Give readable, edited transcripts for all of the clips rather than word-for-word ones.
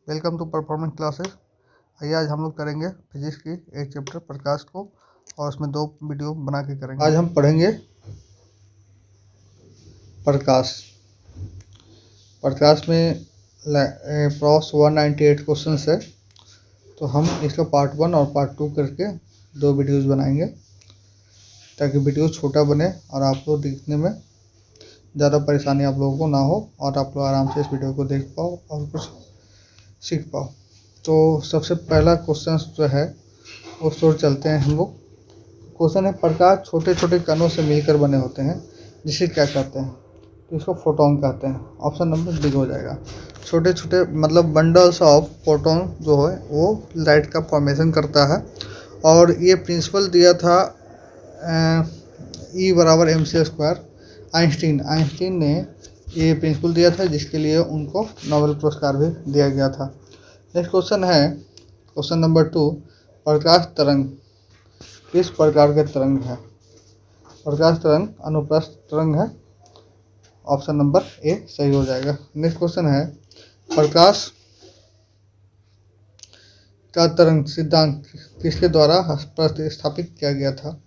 Welcome to performance classes. आइए आज हम लोग करेंगे फिजिक्स की एक चैप्टर प्रकाश को, और उसमें 2 वीडियो बना के करेंगे। आज हम पढ़ेंगे प्रकाश। प्रकाश में प्रॉस 198 क्वेश्चन है, तो हम इसका पार्ट 1 और पार्ट 2 करके 2 वीडियोज़ बनाएंगे ताकि वीडियो छोटा बने और आप लोग देखने में ज़्यादा परेशानी आप लोगों को ना हो और आप लोग आराम से इस वीडियो को देख पाओ और कुछ सीख पाओ। तो सबसे पहला क्वेश्चन जो है उस ओर चलते हैं हम लोग। क्वेश्चन है, प्रकाश छोटे छोटे कणों से मिलकर बने होते हैं, जिसे क्या कहते हैं? तो इसको फोटोन कहते हैं। ऑप्शन नंबर डी हो जाएगा। छोटे छोटे मतलब बंडल्स ऑफ फोटोन जो है वो लाइट का फॉर्मेशन करता है, और ये प्रिंसिपल दिया था E बराबर mc²। आइंस्टीन ने ये प्रिंसिपल दिया था, जिसके लिए उनको नोबेल पुरस्कार भी दिया गया था। नेक्स्ट क्वेश्चन है, क्वेश्चन नंबर 2, प्रकाश तरंग किस प्रकार के तरंग है? प्रकाश तरंग अनुप्रस्थ तरंग है। ऑप्शन नंबर ए सही हो जाएगा। नेक्स्ट क्वेश्चन है, प्रकाश का तरंग सिद्धांत किसके द्वारा प्रतिस्थापित किया गया था?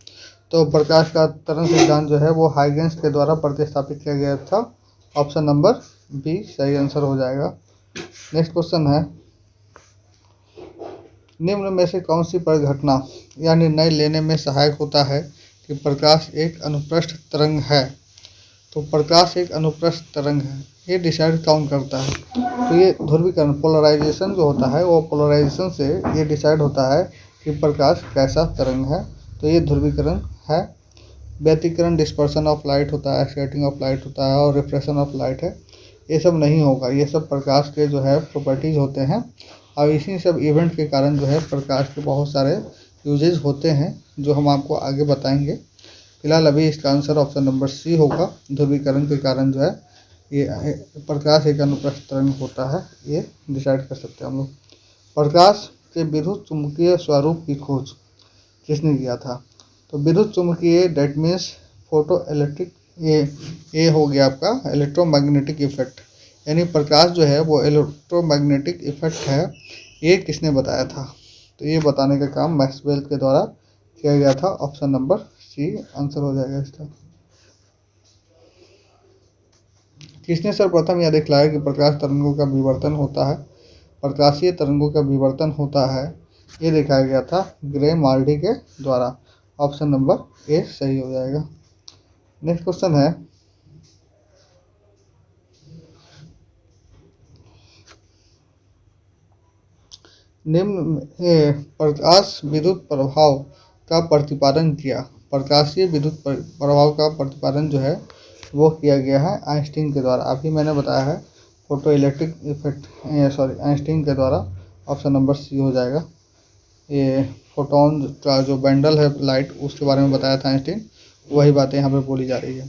तो प्रकाश का तरंग सिद्धांत जो है वो हाइगेंस के द्वारा प्रतिस्थापित किया गया था। ऑप्शन नंबर बी सही आंसर हो जाएगा। नेक्स्ट क्वेश्चन है, निम्न में से कौन सी परिघटना या निर्णय लेने में सहायक होता है कि प्रकाश एक अनुप्रस्थ तरंग है? तो प्रकाश एक अनुप्रस्थ तरंग है, ये डिसाइड कौन करता है? तो ये ध्रुवीकरण पोलराइजेशन जो होता है वो पोलराइजेशन से ये डिसाइड होता है कि प्रकाश कैसा तरंग है। तो ये ध्रुवीकरण है। व्यतिकरण डिस्पर्सन ऑफ लाइट होता है, स्कैटरिंग ऑफ लाइट होता है, और रिफ्रैक्शन ऑफ लाइट है। ये सब नहीं होगा, ये सब प्रकाश के जो है प्रॉपर्टीज होते हैं, और इसी सब इवेंट के कारण जो है प्रकाश के बहुत सारे यूजेज होते हैं जो हम आपको आगे बताएंगे। फिलहाल अभी इसका आंसर ऑप्शन नंबर सी होगा। ध्रुवीकरण के कारण जो है ये प्रकाश एक अनुप्रस्थ तरंग होता है, ये डिसाइड कर सकते हैं हम लोग। प्रकाश के विद्युत चुम्बकीय स्वरूप की खोज किसने किया था? तो विद्युत चुम्बकीय डेट मीन्स फोटो इलेक्ट्रिक, ये हो गया आपका इलेक्ट्रोमैग्नेटिक इफेक्ट, यानी प्रकाश जो है वो इलेक्ट्रोमैग्नेटिक इफेक्ट है, ये किसने बताया था? तो ये बताने का काम मैक्सवेल के द्वारा किया गया था। ऑप्शन नंबर सी आंसर हो जाएगा इसका। किसने सर्वप्रथम यह दिखलाया कि प्रकाश तरंगों का विवर्तन होता है? प्रकाशीय तरंगों का विवर्तन होता है, ये दिखाया गया था ग्रे-माल्डी के द्वारा। ऑप्शन नंबर ए सही हो जाएगा। नेक्स्ट क्वेश्चन है, निम्न प्रकाश विद्युत प्रभाव का प्रतिपादन किया। प्रकाशीय विद्युत प्रभाव का प्रतिपादन जो है वो किया गया है आइंस्टीन के द्वारा। अभी मैंने बताया है फोटो इलेक्ट्रिक इफेक्ट, आइंस्टीन के द्वारा। ऑप्शन नंबर सी हो जाएगा। ये फोटोन का जो बंडल है लाइट, उसके बारे में बताया था आइंस्टीन, वही बातें यहाँ पे बोली जा रही है।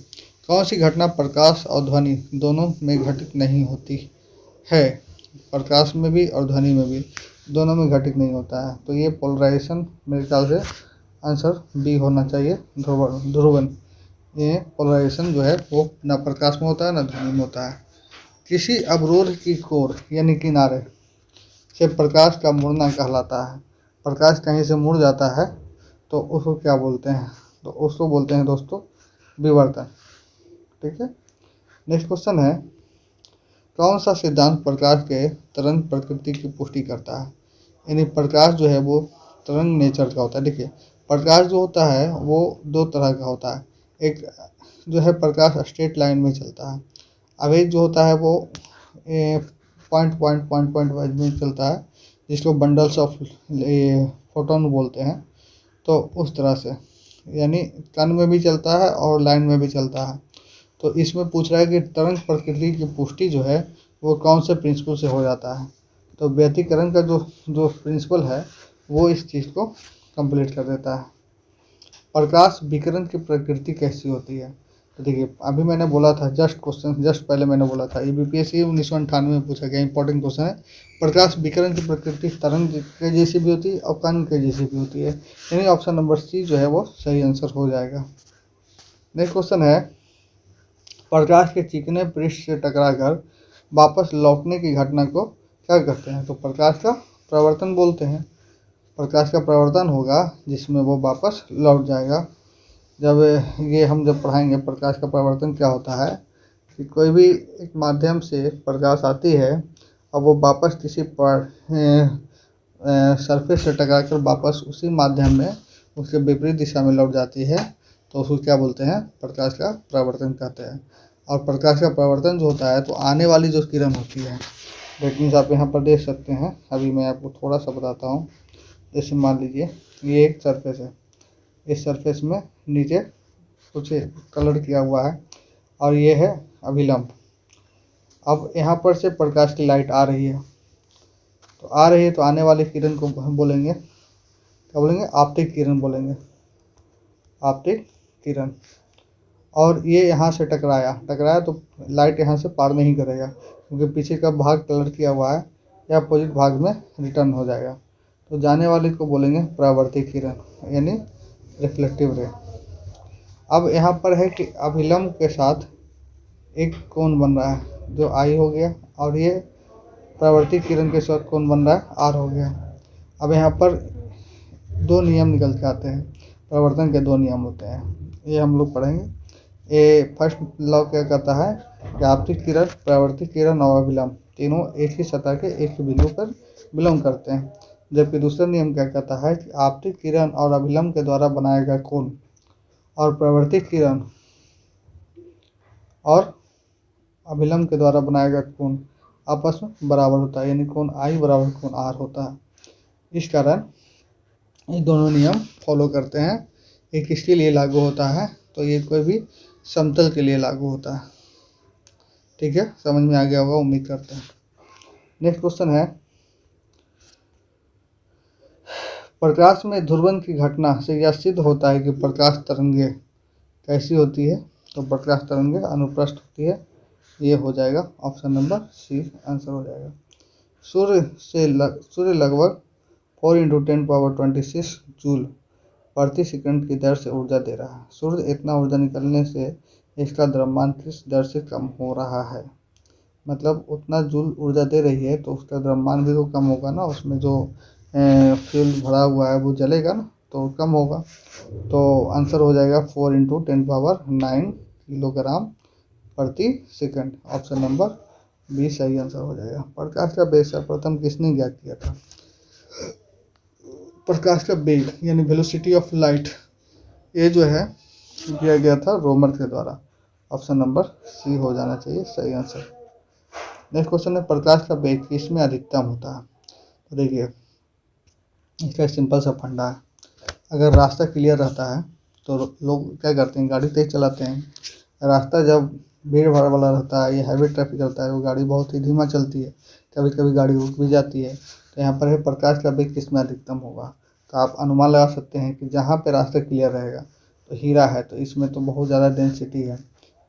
कौन सी घटना प्रकाश और ध्वनि दोनों में घटित नहीं होती है? प्रकाश में भी और ध्वनि में भी, दोनों में घटित नहीं होता है। तो ये पोलराइजेशन मेरे ख्याल से आंसर बी होना चाहिए, ध्रुवन। ये पोलराइजेशन जो है वो ना प्रकाश में होता है ना ध्वनि में होता है। किसी अवरोध की कोर यानी किनारे से प्रकाश का मुड़ना कहलाता है। प्रकाश कहीं से मुड़ जाता है तो उसको क्या बोलते हैं? तो उसको बोलते हैं दोस्तों विवर्तन। ठीक है। नेक्स्ट क्वेश्चन है, कौन सा सिद्धांत प्रकाश के तरंग प्रकृति की पुष्टि करता है? यानी प्रकाश जो है वो तरंग नेचर का होता है। देखिए, प्रकाश जो होता है वो 2 तरह का होता है। एक जो है प्रकाश स्ट्रेट लाइन में चलता है, अब एक जो होता है वो पॉइंट वाइज में चलता है, जिसको बंडल्स ऑफ फोटोन बोलते हैं। तो उस तरह से यानी कण में भी चलता है और लाइन में भी चलता है। तो इसमें पूछ रहा है कि तरंग प्रकृति की पुष्टि जो है वो कौन से प्रिंसिपल से हो जाता है? तो व्यतिकरण का जो प्रिंसिपल है वो इस चीज़ को कंप्लीट कर देता है। प्रकाश विकिरण की प्रकृति कैसी होती है? तो देखिए, अभी मैंने बोला था जस्ट पहले मैंने बोला था, ये बीपीएससी 1998 में पूछा गया इंपॉर्टेंट क्वेश्चन है। प्रकाश विकिरण की प्रकृति तरंग के जैसी भी होती है और कण के जैसी भी होती है, यानी ऑप्शन नंबर सी जो है वो सही आंसर हो जाएगा। नेक्स्ट क्वेश्चन है, प्रकाश के चिकने पृष्ठ से टकराकर वापस लौटने की घटना को क्या करते हैं, तो प्रकाश का प्रवर्तन बोलते हैं। प्रकाश का प्रवर्तन होगा जिसमें वो वापस लौट जाएगा। जब ये हम जब पढ़ाएंगे प्रकाश का प्रवर्तन क्या होता है, कि कोई भी एक माध्यम से प्रकाश आती है और वो वापस किसी पर सरफेस से टकराकर वापस उसी माध्यम में उसके विपरीत दिशा में लौट जाती है, तो उसको क्या बोलते हैं, प्रकाश का प्रवर्तन कहते हैं। और प्रकाश का प्रवर्तन जो होता है, तो आने वाली जो किरण होती है, दैट मीन्स आप यहाँ पर देख सकते हैं, अभी मैं आपको थोड़ा सा बताता हूँ। जैसे मान लीजिए ये एक सरफेस है, इस सरफेस में नीचे कुछ कलर किया हुआ है और ये है अभिलंब। अब यहाँ पर से प्रकाश की लाइट आ रही है, तो आ रही है तो आने वाली किरण को हम बोलेंगे, क्या बोलेंगे, आपतित किरण बोलेंगे, आपतित किरण। और ये यहाँ से टकराया तो लाइट यहाँ से पार नहीं करेगा, क्योंकि पीछे का भाग कलर किया हुआ है, या अपोजिट भाग में रिटर्न हो जाएगा। तो जाने वाले को बोलेंगे परावर्तित किरण, यानी रिफ्लेक्टिव रे। अब यहाँ पर है कि अभिलंब के साथ एक कोण बन रहा है जो आई हो गया, और ये परावर्तित किरण के साथ कोण बन रहा है आर हो गया। अब यहाँ पर दो नियम निकल के आते हैं, परावर्तन के दो नियम होते हैं, ये हम लोग पढ़ेंगे। ये फर्स्ट लॉ क्या कहता है कि आपतित किरण, परावर्तित किरण और अभिलंब तीनों एक ही सतह के एक ही बिंदु पर विलंब करते हैं। जबकि दूसरा नियम क्या कहता है कि आपतित किरण और अभिलंब के द्वारा बनाया गया कोण और परावर्तित किरण और अभिलंब के द्वारा बनाया गया कोण आपस में बराबर होता है, यानी कोण आई बराबर कोण आर होता है। इस कारण ये दोनों नियम फॉलो करते हैं। एक किसके लिए लागू होता है, तो ये कोई भी समतल के लिए लागू होता है। ठीक है, समझ में आ गया होगा, उम्मीद करते हैं। नेक्स्ट क्वेश्चन है, प्रकाश में ध्रुवण की घटना से यह सिद्ध होता है कि प्रकाश तरंगे कैसी होती है, तो प्रकाश तरंगे अनुप्रस्थ होती है। ये हो जाएगा ऑप्शन नंबर सी आंसर हो जाएगा। सूर्य लगभग 4 × 10⁻26 जूल प्रति सेकंड की दर से ऊर्जा दे रहा है। सूर्य इतना ऊर्जा निकलने से इसका द्रव्यमान किस दर से कम हो रहा है, मतलब उतना जूल ऊर्जा दे रही है तो उसका द्रव्यमान भी तो कम होगा ना, उसमें जो फ्यूल भरा हुआ है वो जलेगा ना, तो कम होगा। तो आंसर हो जाएगा 4 × 10⁻9 किलोग्राम प्रति सेकंड। ऑप्शन नंबर बी सही आंसर हो जाएगा। प्रकाश का वेग सर्वप्रथम किसने ज्ञात किया था, प्रकाश का वेग यानी वेलोसिटी ऑफ लाइट, ये जो है किया गया था रोमर के द्वारा। ऑप्शन नंबर सी हो जाना चाहिए सही आंसर। नेक्स्ट क्वेश्चन है, प्रकाश का वेग किसमें अधिकतम होता है, तो देखिए इसका सिंपल सा फंडा है। अगर रास्ता क्लियर रहता है तो लोग क्या करते हैं, गाड़ी तेज चलाते हैं। रास्ता जब भीड़ भाड़ वाला रहता है या हैवी ट्रैफिक रहता है, वो गाड़ी बहुत ही धीमा चलती है, कभी कभी गाड़ी रुक भी जाती है। तो यहाँ पर है प्रकाश का वेग किसमें अधिकतम होगा, तो आप अनुमान लगा सकते हैं कि जहाँ पे रास्ता क्लियर रहेगा, तो हीरा है तो इसमें तो बहुत ज़्यादा डेंसिटी है,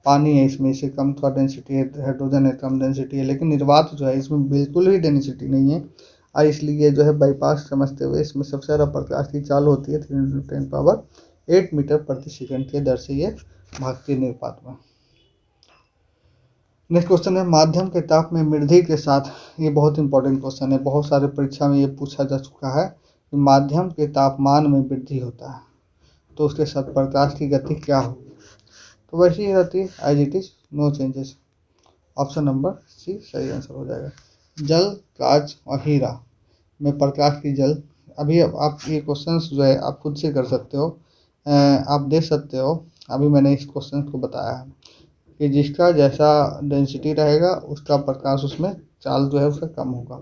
पानी है इसमें इससे कम थोड़ा डेंसिटी है, हाइड्रोजन है कम डेंसिटी है, लेकिन निर्वात जो है इसमें बिल्कुल ही डेंसिटी नहीं है। और इसलिए जो है बाईपास समझते हुए इसमें सबसे ज़्यादा प्रकाश की चाल होती है 3 × 10⁸ मीटर प्रति सेकंड के दर से ये भागती है निर्वात में। नेक्स्ट क्वेश्चन है, माध्यम के ताप में वृद्धि के साथ, ये बहुत इंपॉर्टेंट क्वेश्चन है, बहुत सारे परीक्षा में ये पूछा जा चुका है कि माध्यम के तापमान में वृद्धि होता है तो उसके साथ प्रकाश की गति क्या होगी, तो वैसी ही रहती है as it is, no changes. Option number C सही आंसर हो जाएगा। जल, कांच और हीरा में प्रकाश की जल, अभी आप ये क्वेश्चन जो है आप खुद से कर सकते हो, आप देख सकते हो। अभी मैंने इस क्वेश्चन को बताया है कि जिसका जैसा डेंसिटी रहेगा उसका प्रकाश उसमें चाल जो है उसका कम होगा।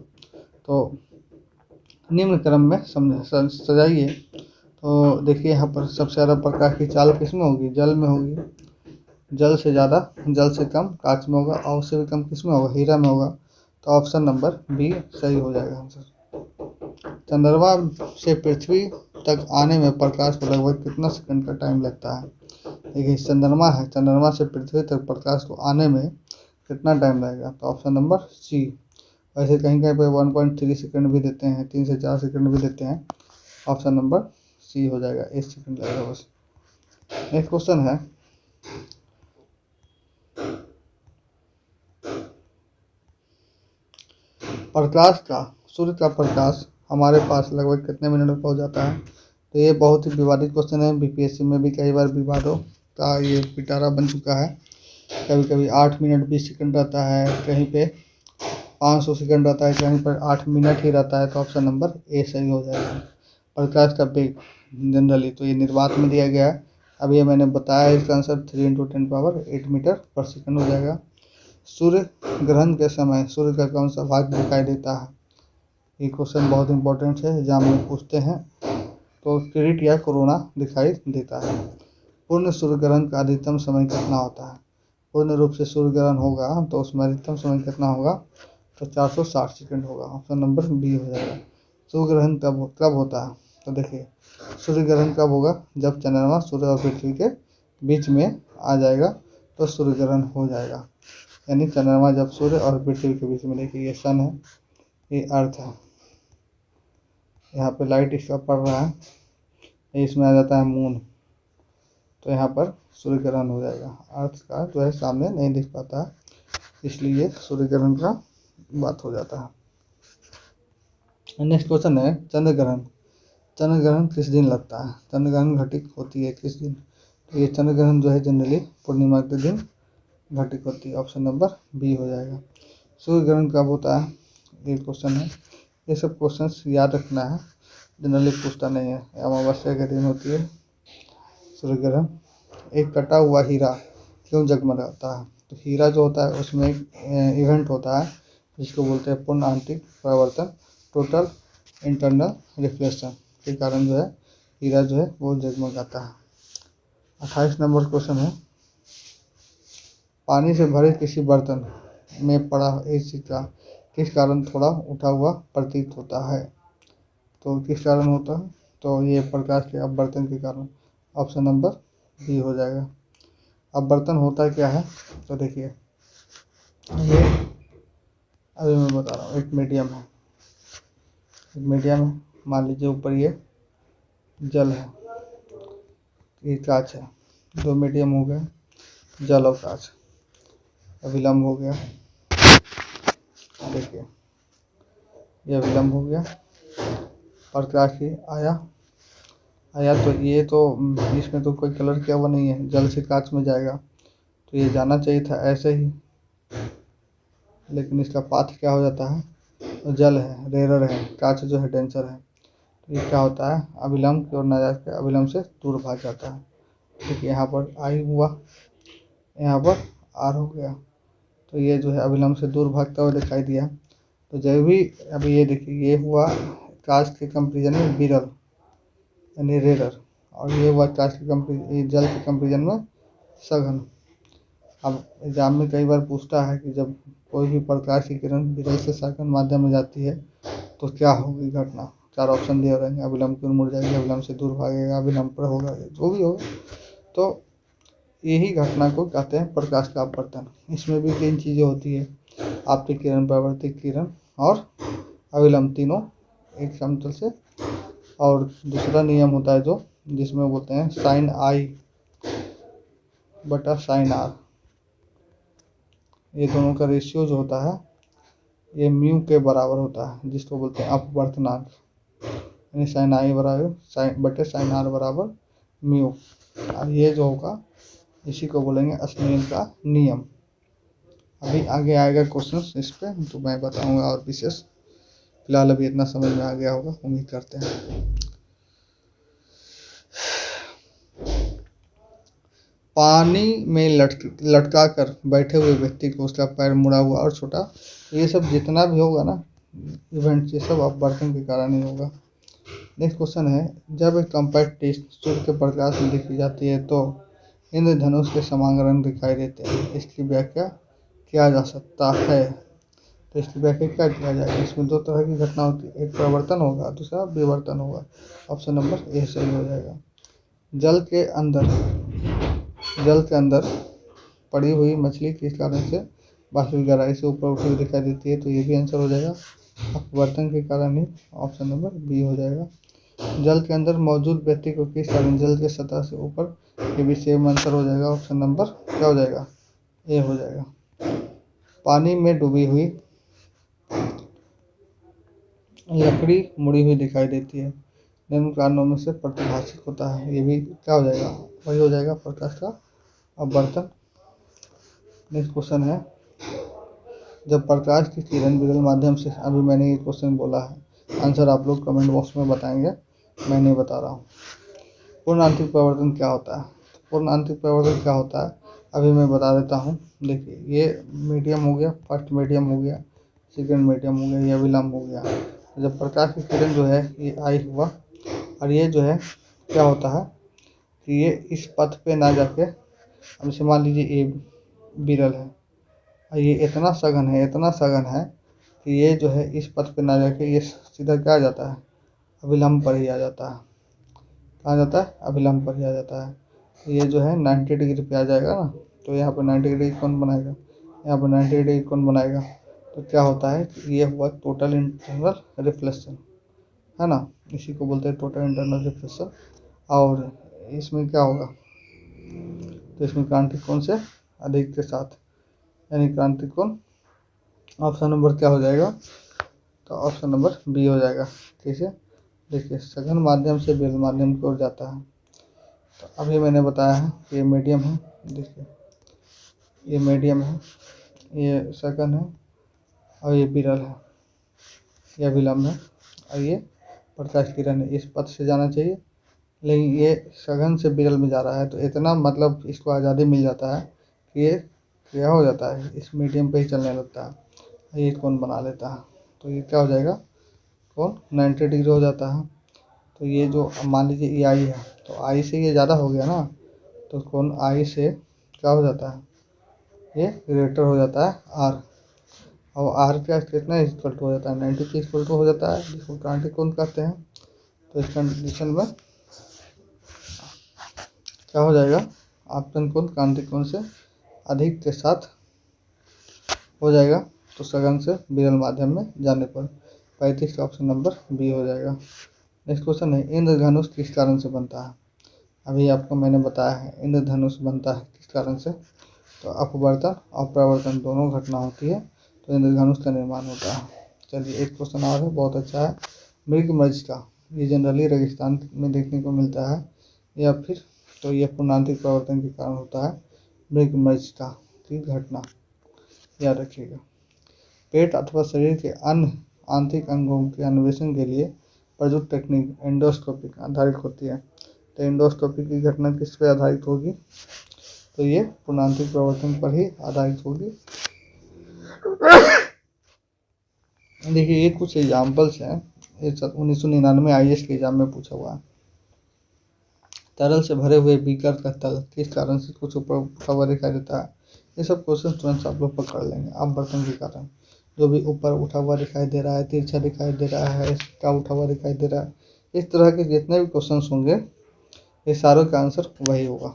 तो निम्न क्रम में सजाइए। तो देखिए यहाँ पर सबसे ज़्यादा प्रकाश की चाल किस में होगी, जल में होगी, जल से ज़्यादा, जल से कम कांच में होगा, और उससे भी कम किस में होगा, हीरा में होगा। तो ऑप्शन नंबर बी सही हो जाएगा आंसर। चंद्रमा से पृथ्वी तक आने में प्रकाश को लगभग कितना सेकंड का टाइम लगता है, देखिए चंद्रमा है, चंद्रमा से पृथ्वी तक प्रकाश को आने में कितना टाइम लगेगा, तो ऑप्शन नंबर सी। वैसे कहीं कहीं पे 1.3 सेकंड भी देते हैं, 3 से 4 सेकंड भी देते हैं। ऑप्शन नंबर सी हो जाएगा, 1 सेकंड लगेगा बस। नेक्स्ट क्वेश्चन है, प्रकाश का सूर्य का प्रकाश हमारे पास लगभग कितने मिनट में पहुंच जाता है? तो ये बहुत ही विवादित क्वेश्चन है। बीपीएससी में भी कई बार विवादों का ये पिटारा बन चुका है। कभी कभी 8 मिनट 20 सेकंड रहता है, कहीं पे 500 सेकंड रहता है, कहीं पर 8 मिनट ही रहता है। तो ऑप्शन नंबर ए सही हो जाएगा। प्रकाश का वेग जनरली तो ये निर्वात में दिया गया है। अब ये मैंने बताया, इसका आंसर 3 × 10⁸ मीटर पर सेकंड हो जाएगा। सूर्य ग्रहण के समय सूर्य का कौन सा भाग दिखाई देता है? ये क्वेश्चन बहुत इंपॉर्टेंट है, एग्जाम में पूछते हैं। तो किरीट या कोरोना दिखाई देता है। पूर्ण सूर्य ग्रहण का अधिकतम समय कितना होता है? पूर्ण रूप से सूर्य ग्रहण होगा तो उसमें अधिकतम समय कितना होगा? तो 460 सेकंड होगा। ऑप्शन नंबर बी हो जाएगा। सूर्य ग्रहण कब होता है? तो देखिए, सूर्य ग्रहण कब होगा? जब चंद्रमा सूर्य और पृथ्वी के बीच में आ जाएगा तो सूर्य ग्रहण हो जाएगा। यानी चंद्रमा जब सूर्य और पृथ्वी के बीच में, देखिए ये सन है, ये अर्थ है, यहाँ पे लाइट इसका पड़ रहा है, इसमें आ जाता है मून, तो यहाँ पर सूर्य ग्रहण हो जाएगा। अर्थ का जो है सामने नहीं दिख पाता है, इसलिए सूर्य ग्रहण का बात हो जाता है। नेक्स्ट क्वेश्चन है चंद्र ग्रहण। चंद्र ग्रहण किस दिन लगता है? चंद्र ग्रहण घटित होती है किस दिन? तो ये चंद्र ग्रहण जो है जनरली पूर्णिमा के दिन घटित होती है। ऑप्शन नंबर बी हो जाएगा। सूर्य ग्रहण कब होता है? ये क्वेश्चन है। ये सब क्वेश्चंस याद रखना है, जनरली पूछता नहीं है। अमावस्या के दिन होती है सूर्य ग्रहण। एक कटा हुआ हीरा क्यों जगमगाता है? तो हीरा जो होता है उसमें एक इवेंट होता है जिसको बोलते हैं पूर्ण आंतरिक परावर्तन, टोटल इंटरनल रिफ्लेक्शन के कारण जो है हीरा जो है वो जगमगाता है। 28 नंबर क्वेश्चन है, पानी से भरे किसी बर्तन में पड़ा एक सिक्का किस कारण थोड़ा उठा हुआ प्रतीत होता है? तो किस कारण होता है? तो ये प्रकाश के अपवर्तन के कारण। ऑप्शन नंबर बी हो जाएगा। अपवर्तन होता क्या है? तो देखिए, ये अभी मैं बता रहा हूँ। एक मीडियम है, मान लीजिए ऊपर ये जल है, ये कांच है, दो मीडियम हो गए, जल और कांच। अविलंब हो गया, देखिए ये अविलंब हो गया। प्रकाश ही आया तो ये तो इसमें तो कोई कलर किया हुआ नहीं है, जल से कांच में जाएगा तो ये जाना चाहिए था ऐसे ही, लेकिन इसका पाथ क्या हो जाता है? तो जल है, रेरर है, कांच जो है डेंसर है, तो ये क्या होता है? अविलंब की ओर न जाकर अविलंब से दूर भाग जाता है। देखिए यहाँ पर आई हुआ, यहाँ पर आर हो गया, तो ये जो है अविलंब से दूर भागता हुआ दिखाई दिया। तो जब भी अभी ये देखिए, ये हुआ कांच के कंपेरिजन में विरल यानी रेरर, और ये हुआ कांच के जल के कंपेरिजन में सघन। अब एग्जाम में कई बार पूछता है कि जब कोई भी प्रकाश की किरण विरल से सघन माध्यम में जाती है तो क्या होगी घटना? 4 ऑप्शन दिए रहेंगे। अविलंब की ओर मुड़ जाएगी, अविलंब से दूर भागेगा, अविलंब पर होगा, जो भी होगा। तो यही घटना को कहते हैं प्रकाश का अपवर्तन। इसमें भी 3 चीज़ें होती है, आपतित किरण, परावर्तित किरण और अविलंब, तीनों एक समतल से। और दूसरा नियम होता है जो जिसमें बोलते हैं साइन आई बटा साइन आर, ये दोनों का रेशियो जो होता है ये म्यू के बराबर होता है, जिसको बोलते हैं अपवर्तनांक। यानी साइन आई बराबर साइन आर बराबर म्यू। अब ये जो होगा इसी को बोलेंगे स्नेल का नियम। अभी आगे आएगा क्वेश्चन इस पे, तो मैं बताऊंगा और विशेष। फिलहाल अभी इतना समझ में आ गया होगा, उम्मीद करते हैं। पानी में लटका कर बैठे हुए व्यक्ति को उसका पैर मुड़ा हुआ और छोटा, ये सब जितना भी होगा ना इवेंट, ये सब अपवर्तन के कारण ही होगा। नेक्स्ट क्वेश्चन है, जब एक कॉम्पैक्ट डिस्क सूर्य के प्रकाश में देखी जाती है तो इंद्रधनुष के समान रंग दिखाई देते हैं, इसकी व्याख्या किया जा सकता है? तो इसकी व्याख्या क्या किया जाएगा? इसमें 2 तरह की घटना होती है, एक प्रवर्तन होगा, दूसरा विवर्तन होगा। ऑप्शन नंबर ए सही हो जाएगा। जल के अंदर पड़ी हुई मछली किस कारण से वास्तविक गहराई से ऊपर उठी हुई दिखाई देती है? तो ये भी आंसर हो जाएगा अपवर्तन के कारण ही। ऑप्शन नंबर बी हो जाएगा। जल के अंदर मौजूद व्यक्ति को किस कारण जल के सतह से ऊपर, ये भी सेम आंसर हो जाएगा। ऑप्शन नंबर क्या हो जाएगा? ए हो जाएगा। पानी में डूबी हुई लकड़ी मुड़ी हुई दिखाई देती है, निम्न कारणों में से प्रतिभाषित होता है। ये भी क्या हो जाएगा, वही हो जाएगा प्रकाश का अपवर्तन। नेक्स्ट क्वेश्चन है, जब प्रकाश की किरण विरल माध्यम से, अभी मैंने ये क्वेश्चन बोला है, आंसर आप लोग कमेंट बॉक्स में बताएंगे, मैं नहीं बता रहा हूँ। पूर्ण आंतरिक परावर्तन क्या होता है? पूर्ण आंतरिक परावर्तन क्या होता है अभी मैं बता देता हूँ। देखिए, ये मीडियम हो गया, फर्स्ट मीडियम हो गया, सेकंड मीडियम हो गया, ये विलंब हो गया। जब प्रकाश की किरण जो है ये आई हुआ, और ये जो है क्या होता है कि ये इस पथ पे ना जाके, अब जैसे मान लीजिए ये विरल है और ये इतना सघन है, इतना सघन है कि ये जो है इस पथ पे ना जाके ये सीधा क्या आ जाता है, अभिलंब पर ही आ जाता है। कहाँ जाता है, अभिलंब पर ही आ जाता है। ये जो है 90 डिग्री पे आ जाएगा ना, तो यहाँ पर 90 डिग्री कौन बनाएगा, यहाँ पर 90 डिग्री कौन बनाएगा। तो क्या होता है कि ये हुआ टोटल इंटरनल रिफ्लेक्शन, है ना, इसी को बोलते हैं टोटल इंटरनल रिफ्लेक्शन। और इसमें क्या होगा, तो इसमें क्रांतिक कोण से अधिक के साथ, यानी क्रांतिक कोण ऑप्शन नंबर क्या हो जाएगा, तो ऑप्शन नंबर बी हो जाएगा। कैसे, देखिए, सघन माध्यम से विरल माध्यम की ओर जाता है। तो अभी मैंने बताया है कि ये मीडियम है, देखिए ये मीडियम है, ये सघन है, और ये विरल है, यह विलंब है, और ये प्रकाश किरण है। इस पथ से जाना चाहिए, लेकिन ये सघन से विरल में जा रहा है, तो इतना मतलब इसको आज़ादी मिल जाता है कि ये क्या हो जाता है, इस मीडियम पे ही चलने लगता है, ये कोण बना लेता है। तो ये क्या हो जाएगा, कोण 90 डिग्री हो जाता है। तो ये जो मान लीजिए ये आई है, तो आई से ये ज़्यादा हो गया ना, तो कोण आई से क्या हो जाता है, ये ग्रेटर हो जाता है आर। और आर क्या कितना इक्वल टू हो जाता है, 90 के इक्वल टू हो जाता है, जिसको क्रांतिक कोण कहते हैं। तो इस कंडीशन में क्या हो जाएगा, आपतन कोण क्रांतिक कोण से अधिक के साथ हो जाएगा, तो सघन से विरल माध्यम में जाने पर 35 का ऑप्शन नंबर बी हो जाएगा। नेक्स्ट क्वेश्चन है, इंद्रधनुष किस कारण से बनता है? अभी आपको मैंने बताया है इंद्रधनुष बनता है किस कारण से, तो अपवर्तन और प्रवर्तन दोनों घटना होती है, तो इंद्रधनुष का निर्माण होता है। चलिए एक क्वेश्चन और है, बहुत अच्छा है, मृगमरीचिका, ये जनरली रेगिस्तान में देखने को मिलता है, या फिर तो ये पूर्णांतिक प्रवर्तन के कारण होता है मृगमरीचिका की घटना, याद रखिएगा। पेट अथवा शरीर के अन्य आंतरिक अंगों के अन्वेषण के लिए प्रयुक्त टेक्निक एंडोस्कोपी आधारित होती है। तो एंडोस्कोपी की घटना किस पे आधारित होगी, तो ये पूर्णांतिक प्रवर्तन पर ही आधारित होगी। देखिए ये कुछ एग्जाम्पल्स हैं, ये 1999 IAS के एग्जाम में पूछा हुआ है। तरल से भरे हुए बीकर का तल किस कारण से कुछ ऊपर उठा हुआ दिखाई देता है। ये सब क्वेश्चन तुरंत आप लोग पकड़ लेंगे। अपवर्तन के कारण जो भी ऊपर उठा हुआ दिखाई दे रहा है, तिरछा दिखाई दे रहा है, इसका उठा हुआ दिखाई दे रहा है, इस तरह के जितने भी क्वेश्चन होंगे ये सारों का आंसर वही होगा।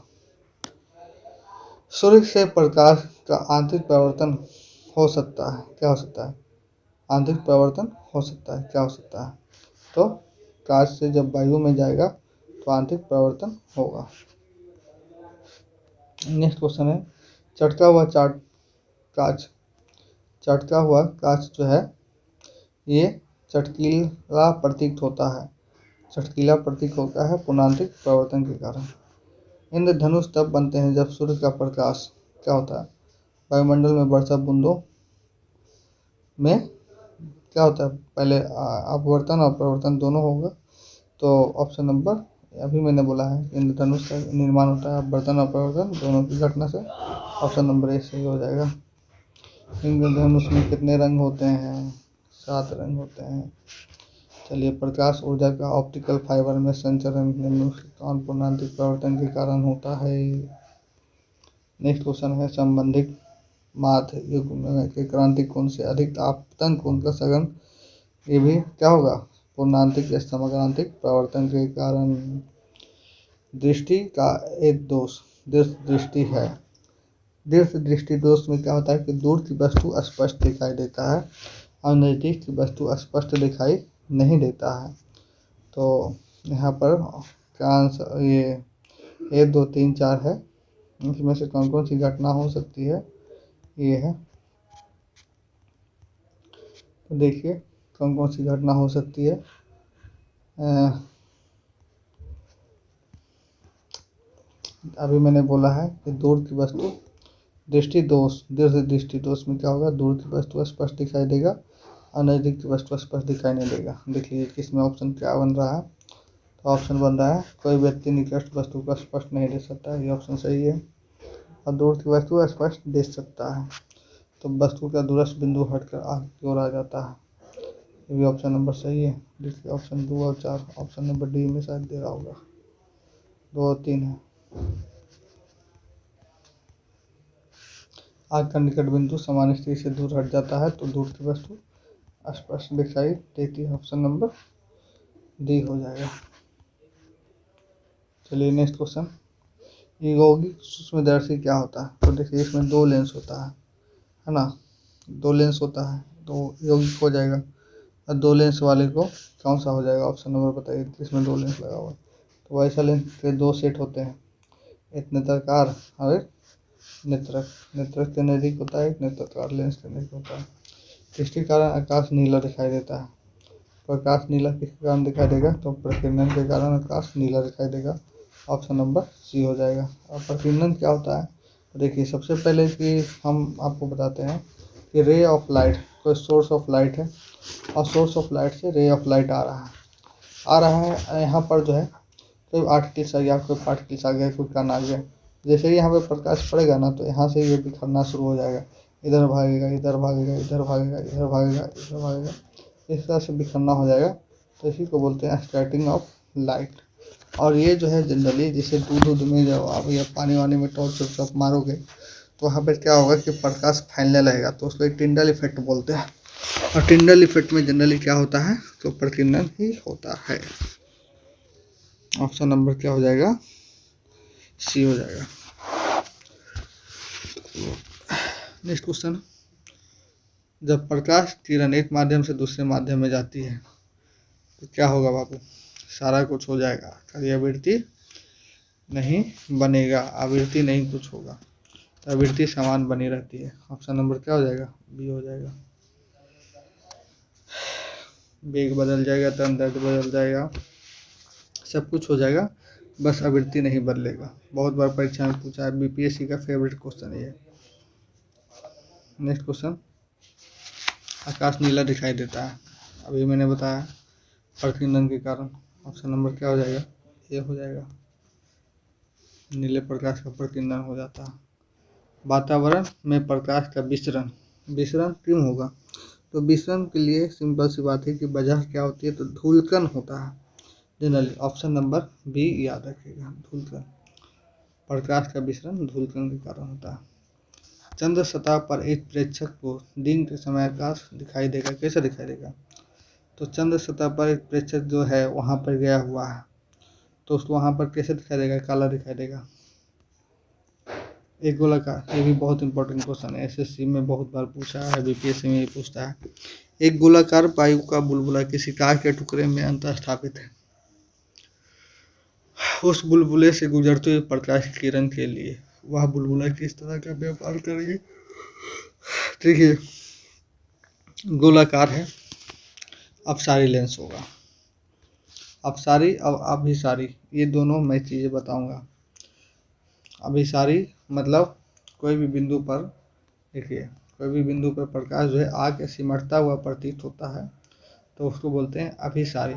सूर्य से प्रकाश का आंतरिक परिवर्तन हो सकता है, क्या हो सकता है, आंतरिक परिवर्तन हो सकता है, क्या हो सकता है, तो कांच से जब वायु में जाएगा तो आंतरिक परिवर्तन होगा। नेक्स्ट क्वेश्चन है, चटका हुआ कांच, चटका हुआ कांच जो है ये चटकीला प्रतीत होता है, चटकीला प्रतीत होता है पूर्णांतिक परिवर्तन के कारण। इंद्रधनुष तब बनते हैं जब सूर्य का प्रकाश क्या होता है, वायुमंडल में वर्षा बूंदों में क्या होता है, पहले अपवर्तन और परिवर्तन दोनों होगा। तो ऑप्शन नंबर अभी मैंने बोला है इंद्रधनुष का निर्माण होता है अपवर्तन और परिवर्तन दोनों की घटना से, ऑप्शन नंबर ए सही हो जाएगा। इंद्रधनुष में कितने रंग होते हैं, 7 रंग होते हैं। चलिए, प्रकाश ऊर्जा का ऑप्टिकल फाइबर में संचरण निम्न पूर्णांतिक परिवर्तन के कारण होता है। नेक्स्ट क्वेश्चन है, संबंधित माध्य युग्म के क्रांतिक कोण से अधिक आपतन कोण का सघन, ये भी क्या होगा, पूर्णांतिक या समग्रांतिक परिवर्तन के कारण। दृष्टि का एक दोष दीर्घ दृष्टि है। दीर्घ दृष्टि दोष में क्या होता है कि दूर की वस्तु स्पष्ट दिखाई देता है और नज़दीक की वस्तु स्पष्ट दिखाई नहीं देता है। तो यहाँ पर क्या आंसर, ये 1 2 3 4 है, इसमें से कौन कौन सी घटना हो सकती है, ये है। तो देखिए कौन कौन सी घटना हो सकती है? अभी मैंने बोला है कि दूर की वस्तु दृष्टि दोष, दृष्टि दोष में क्या होगा? दूर की वस्तु स्पष्ट दिखाई देगा और नज़दीक की वस्तु स्पष्ट दिखाई नहीं देगा। देख लीजिए किसमें ऑप्शन क्या बन रहा है। तो ऑप्शन बन रहा है कोई व्यक्ति निकट वस्तु को स्पष्ट नहीं देख सकता, ये ऑप्शन सही है। और दूर की वस्तु स्पष्ट देख सकता है, तो वस्तु का दूरस्थ बिंदु हटकर आगे की ओर आ जाता है, ये भी ऑप्शन नंबर सही है। देखिए ऑप्शन 2 और 4, ऑप्शन नंबर डी में शायद दे रहा होगा, 2 और 3 है। आग का निकट बिंदु समान स्थिति से दूर हट जाता है तो दूर की वस्तु स्पष्ट दिखाई देती है, ऑप्शन नंबर डी हो जाएगा। चलिए नेक्स्ट क्वेश्चन, यौगिक सूक्ष्मदर्शी क्या होता है? तो देखिए इसमें 2 लेंस होता है ना, 2 लेंस होता है तो यौगिक हो जाएगा। और 2 लेंस वाले को कौन सा हो जाएगा? ऑप्शन नंबर बताइए, इसमें 2 लेंस लगा हुआ है तो वैसा लेंस के 2 सेट होते हैं, एक नेत्रकार और एक नेत्रक। नेत्रक के नज़दीक होता है, एक नेत्रकार लेंस के नज़दीक होता है। इसके कारण आकाश नीला दिखाई देता है। प्रकाश नीला किसके कारण दिखाई देगा? तो प्रकीर्णन के कारण आकाश नीला दिखाई देगा, ऑप्शन नंबर सी हो जाएगा। और प्रकीर्णन क्या होता है? तो देखिए सबसे पहले कि हम आपको बताते हैं कि रे ऑफ लाइट, कोई सोर्स ऑफ लाइट है और सोर्स ऑफ लाइट से रे ऑफ लाइट आ रहा है यहाँ पर जो है कोई आर्टिकल्स आ गया, कोई पार्टिकल्स आ गया, कोई कण आ गया। जैसे ही यहाँ पे प्रकाश पड़ेगा ना तो यहाँ से ये बिखरना शुरू हो जाएगा, इधर भागेगा, इधर भागेगा, इधर भागेगा, इधर भागेगा, इधर भागेगा, इस तरह से बिखरना हो जाएगा। तो इसी को बोलते हैं स्कैटरिंग ऑफ लाइट। और ये जो है जनरली जैसे दूध में जब आप या पानी वानी में टॉर्च सब मारोगे तो वहाँ पर क्या होगा कि प्रकाश फैलने लगेगा, तो उसको एक टिंडल इफेक्ट बोलते हैं। और टिंडल इफेक्ट में जनरली क्या होता है? तो प्रकीर्णन ही होता है। ऑप्शन नंबर क्या हो जाएगा? सी हो जाएगा। नेक्स्ट क्वेश्चन, जब प्रकाश किरण एक माध्यम से दूसरे माध्यम में जाती है तो क्या होगा बाबू? सारा कुछ हो जाएगा, खाली आवृत्ति नहीं बनेगा, आवृत्ति नहीं कुछ होगा, तो आवृत्ति समान बनी रहती है। ऑप्शन नंबर क्या हो जाएगा? बी हो जाएगा। वेग बदल जाएगा, तरंग बदल जाएगा, सब कुछ हो जाएगा, बस आवृत्ति नहीं बदलेगा। बहुत बार परीक्षा में पूछा है, बीपीएससी का फेवरेट क्वेश्चन है ये। नेक्स्ट क्वेश्चन, आकाश नीला दिखाई देता है, अभी मैंने बताया प्रकीर्णन के कारण। ऑप्शन नंबर क्या हो जाएगा? ये हो जाएगा, नीले प्रकाश का प्रकीर्णन हो जाता है। वातावरण में प्रकाश का विसरण क्यों होगा? तो विसरण के लिए सिंपल सी बात है कि वजह क्या होती है? तो धूलकण होता है जनरली। ऑप्शन नंबर बी याद रखिएगा, धूलकण। प्रकाश का विसरण धूलकण के कारण होता है। चंद्र सतह पर एक प्रेक्षक को दिन के समय आकाश दिखाई देगा, कैसे दिखाई देगा? तो चंद्र सतह पर एक प्रेक्षक जो है वहाँ पर गया हुआ है तो उसको वहाँ पर कैसे दिखाई देगा? काला दिखाई देगा। एक गोलाकार, ये भी बहुत इंपॉर्टेंट क्वेश्चन है, एसएससी में बहुत बार पूछा है, बीपीएससी में भी पूछता है। एक गोलाकार वायु का बुलबुला किसी कार के टुकड़े में अंतःस्थापित है, उस बुलबुले से गुजरते हुए प्रकाश की किरण के लिए वह बुलबुला किस तरह का व्यवहार करेगी? देखिए गोलाकार है, अपसारी लेंस होगा, अपसारी और अभिसारी, ये दोनों मैं चीज़ें बताऊंगा। अभिसारी मतलब कोई भी बिंदु पर, देखिए कोई भी बिंदु पर प्रकाश जो है आगे सिमटता हुआ प्रतीत होता है तो उसको बोलते हैं अभिसारी।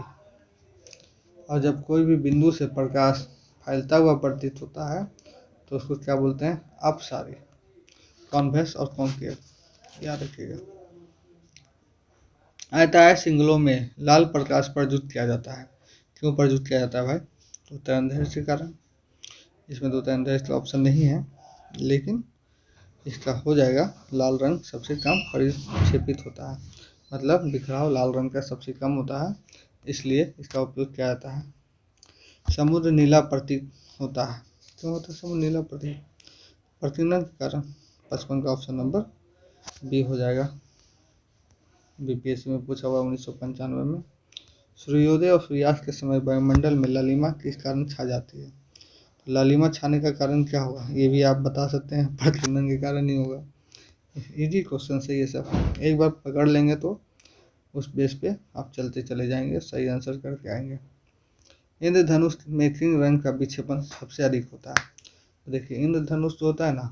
और जब कोई भी बिंदु से प्रकाश फैलता हुआ प्रतीत होता है तो उसको क्या बोलते हैं? अपसारी। कॉन्वेक्स और कॉन्केव याद रखिएगा। आयताकार सिंगलों में लाल प्रकाश प्रज्वलित किया जाता है, क्यों प्रज्वलित किया जाता है भाई? तो तरंगदैर्घ्य के कारण। इसमें तो तरंगदैर्घ्य का ऑप्शन नहीं है, लेकिन इसका हो जाएगा लाल रंग सबसे कम परिक्षेपित होता है, मतलब बिखराव लाल रंग का सबसे कम होता है, इसलिए इसका उपयोग किया जाता है। समुद्र नीला प्रतीत होता है, क्यों होता है समुद्र नीला प्रतीत? प्रकीर्णन के कारण। 55 का ऑप्शन नंबर बी हो जाएगा, बीपीएससी में पूछा हुआ 1995 में। सूर्योदय और सूर्यास्त के समय वायुमंडल में लालिमा किस कारण छा जाती है? लालिमा छाने का कारण क्या होगा? ये भी आप बता सकते हैं, प्रकीर्णन के कारण नहीं होगा। इजी क्वेश्चन है ये सब, एक बार पकड़ लेंगे तो उस बेस पे आप चलते चले जाएंगे, सही आंसर करके आएंगे। इंद्रधनुष में किन रंग का विक्षेपण सबसे अधिक होता है? तो देखिए इंद्रधनुष जो होता है ना,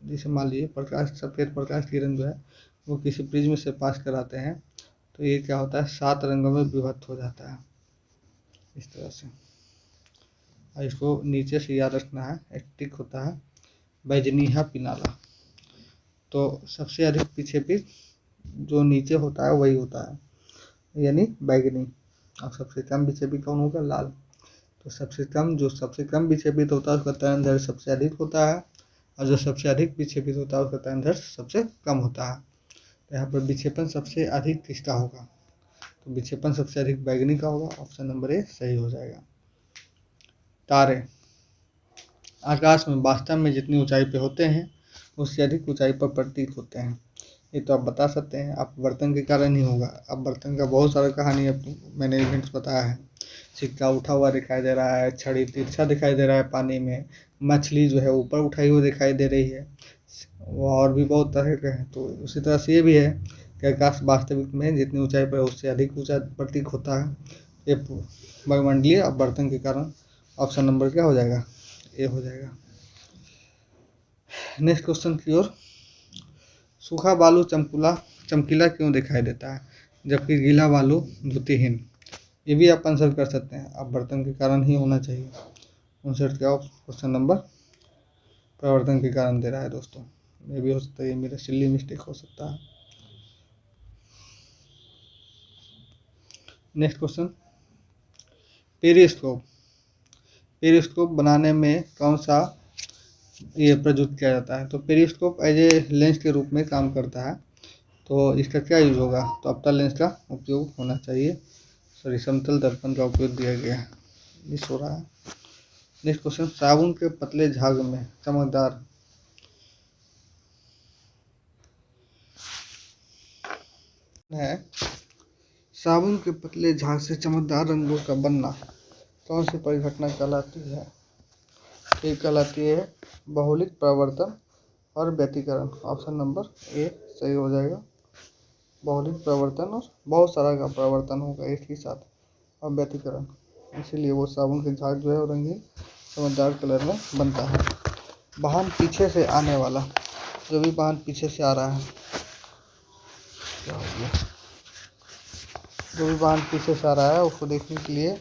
जैसे मान लीजिए प्रकाश, सफेद प्रकाश किरण जो है वो किसी प्रिज्म से पास कराते हैं तो ये क्या होता है, 7 रंगों में विभक्त हो जाता है इस तरह से। और इसको नीचे से याद रखना है, एक टिक होता है बैजनीहा पिनाला। तो सबसे अधिक विक्षेपित जो नीचे होता है वही होता है, यानी बैगनी। और सबसे कम विक्षेपित कौन होगा? लाल। तो सबसे कम विक्षेपित होता है उसका तरंगदैर्घ्य सबसे अधिक होता है, और जो सबसे अधिक विक्षेपित होता है उसका तरंगदैर्घ्य सबसे कम होता है। तो यहाँ पर विक्षेपण सबसे अधिक किसका होगा? तो विक्षेपण सबसे अधिक बैगनी का होगा। ऑप्शन नंबर ए सही हो जाएगा। तारे आकाश में वास्तव में जितनी ऊंचाई पे होते हैं उससे अधिक ऊंचाई पर प्रतीत होते हैं। ये तो आप बता सकते हैं, आप बर्तन के कारण ही होगा। अब बर्तन का बहुत सारा कहानी मैंने इवेंट्स बताया है। सिक्का उठा हुआ दिखाई दे रहा है, छड़ी तिरछा दिखाई दे रहा है पानी में, मछली जो है ऊपर उठाई हुई दिखाई दे रही है, और भी बहुत तरह के हैं। तो उसी तरह से ये भी है कि आकाश वास्तविक में जितनी ऊंचाई पर उससे अधिक ऊंचा प्रतीक होता है। ये वायुमंडलीय अपवर्तन के कारण। ऑप्शन नंबर क्या हो जाएगा? ए हो जाएगा। नेक्स्ट क्वेश्चन की ओर। सूखा बालू चमकीला क्यों दिखाई देता है जबकि गीला बालू द्युतिहीन? ये भी आप आंसर कर सकते हैं, अपवर्तन के कारण ही होना चाहिए। 59 का क्वेश्चन नंबर प्रवर्तन के कारण दे रहा है दोस्तों। ये भी हो सकता है, ये मेरा सिली मिस्टेक हो सकता है। Next question. पेरिस्कोप बनाने में कौन सा ये प्रयुक्त किया जाता है? तो पेरिस्कोप एज ए लेंस के रूप में काम करता है। तो इसका क्या यूज होगा? तो अवतल लेंस का उपयोग होना चाहिए। सॉरी, समतल दर्पण का उपयोग दिया गया है, मिस हो रहा है। Next question. साबुन के पतले झाग में चमकदार है, साबुन के पतले झाग से चमकदार रंगों का बनना कौन सी परिघटना कहलाती है? ये कहलाती है बहुलिक परावर्तन और व्यतिकरण। ऑप्शन नंबर ए सही हो जाएगा। बहुलिक परावर्तन और बहुत सारा का परावर्तन होगा एक ही साथ, और व्यतिकरण, इसीलिए वो साबुन के झाग जो है वो रंगीन चमकदार कलर में बनता है। वाहन पीछे से आने वाला, जो भी वाहन पीछे से आ रहा है, क्या हो गया, जो भी वाहन पीछे से आ रहा है उसको देखने के लिए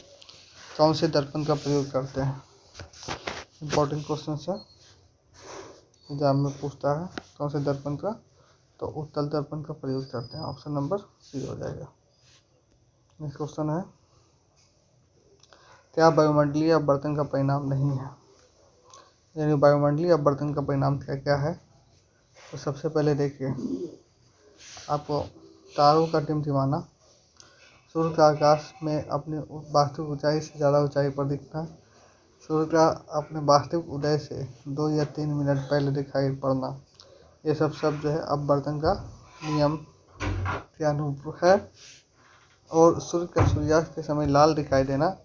कौन से दर्पण का प्रयोग करते हैं? इम्पोर्टेंट क्वेश्चन है, एग्जाम में पूछता है कौन से दर्पण का, तो उत्तल दर्पण का प्रयोग करते हैं। ऑप्शन नंबर सी हो जाएगा। नेक्स्ट क्वेश्चन है, क्या वायुमंडलीय अपवर्तन का परिणाम नहीं है? यानी वायुमंडलीय अपवर्तन का परिणाम क्या क्या है? तो सबसे पहले देखिए, आपको तारों का टिमटिमाना, सूर्य का आकाश में अपनी वास्तविक ऊंचाई से ज़्यादा ऊंचाई पर दिखना, सूर्य का अपने वास्तविक उदय से 2 या 3 मिनट पहले दिखाई पड़ना, ये सब जो है अपवर्तन का नियम के अनुरूप है। और सूर्य का सूर्यास्त के समय लाल दिखाई देना